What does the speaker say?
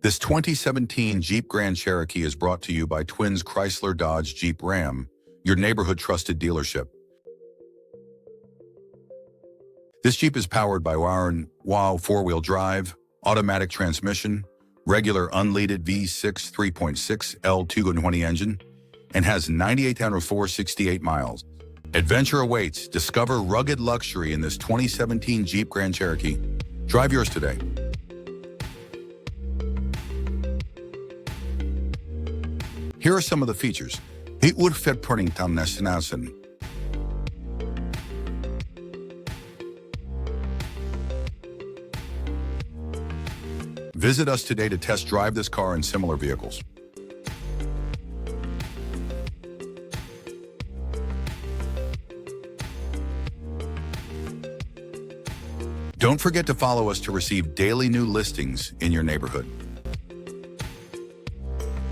This 2017 Jeep Grand Cherokee is brought to you by Twins Chrysler Dodge Jeep Ram, your neighborhood trusted dealership. This Jeep is powered by wow four-wheel drive, automatic transmission, regular unleaded V6 3.6 L220 engine, and has 98,468 miles. Adventure awaits. Discover rugged luxury in this 2017 Jeep Grand Cherokee. Drive yours today. Here are some of the features. It would fit printing nassen. Visit us today to test drive this car and similar vehicles. Don't forget to follow us to receive daily new listings in your neighborhood.